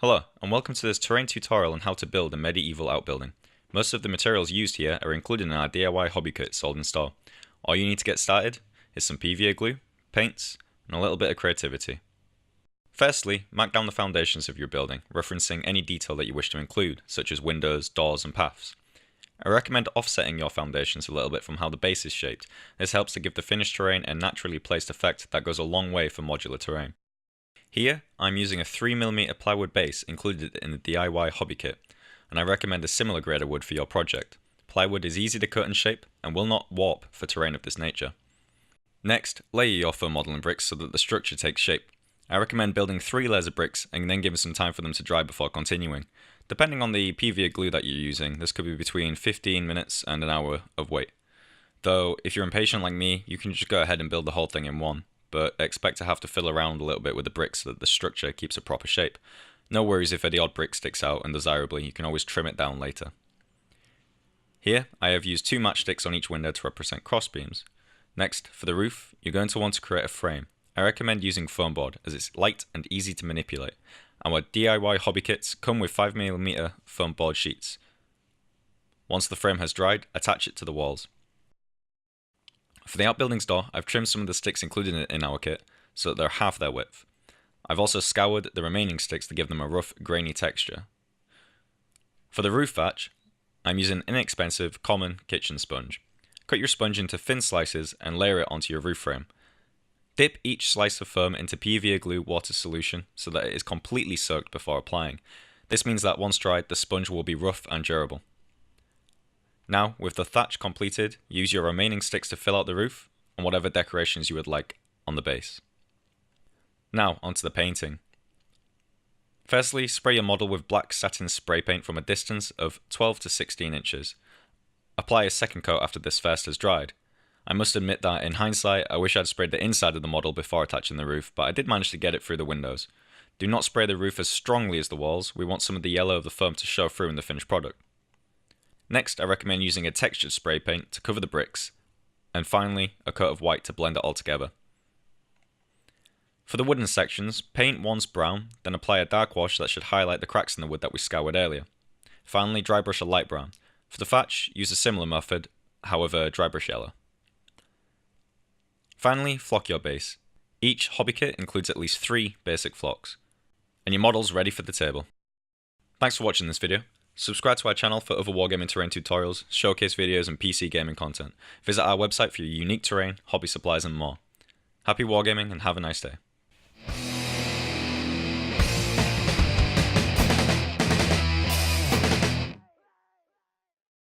Hello, and welcome to this terrain tutorial on how to build a medieval outbuilding. Most of the materials used here are included in our DIY hobby kit sold in store. All you need to get started is some PVA glue, paints, and a little bit of creativity. Firstly, mark down the foundations of your building, referencing any detail that you wish to include, such as windows, doors, and paths. I recommend offsetting your foundations a little bit from how the base is shaped. This helps to give the finished terrain a naturally placed effect that goes a long way for modular terrain. Here, I'm using a 3mm plywood base included in the DIY hobby kit, and I recommend a similar grade of wood for your project. Plywood is easy to cut and shape, and will not warp for terrain of this nature. Next, layer your foam modeling bricks so that the structure takes shape. I recommend building 3 layers of bricks and then giving some time for them to dry before continuing. Depending on the PVA glue that you're using, this could be between 15 minutes and an hour of wait. Though, if you're impatient like me, you can just go ahead and build the whole thing in one, but expect to have to fill around a little bit with the bricks so that the structure keeps a proper shape. No worries if any odd brick sticks out, and desirably, you can always trim it down later. Here, I have used 2 matchsticks on each window to represent crossbeams. Next, for the roof, you're going to want to create a frame. I recommend using foam board as it's light and easy to manipulate. Our DIY hobby kits come with 5mm foam board sheets. Once the frame has dried, attach it to the walls. For the outbuilding's door, I've trimmed some of the sticks included in our kit so that they're half their width. I've also scoured the remaining sticks to give them a rough, grainy texture. For the roof thatch, I'm using an inexpensive, common kitchen sponge. Cut your sponge into thin slices and layer it onto your roof frame. Dip each slice of foam into PVA glue water solution so that it is completely soaked before applying. This means that once dried, the sponge will be rough and durable. Now, with the thatch completed, use your remaining sticks to fill out the roof and whatever decorations you would like on the base. Now, onto the painting. Firstly, spray your model with black satin spray paint from a distance of 12 to 16 inches. Apply a second coat after this first has dried. I must admit that, in hindsight, I wish I'd sprayed the inside of the model before attaching the roof, but I did manage to get it through the windows. Do not spray the roof as strongly as the walls, we want some of the yellow of the foam to show through in the finished product. Next, I recommend using a textured spray paint to cover the bricks, and finally, a coat of white to blend it all together. For the wooden sections, paint once brown, then apply a dark wash that should highlight the cracks in the wood that we scoured earlier. Finally, dry brush a light brown. For the thatch, use a similar method, however dry brush yellow. Finally, flock your base. Each hobby kit includes at least 3 basic flocks. And your model's ready for the table. Thanks for watching this video. Subscribe to our channel for other Wargaming terrain tutorials, showcase videos, and PC gaming content. Visit our website for your unique terrain, hobby supplies, and more. Happy Wargaming and have a nice day.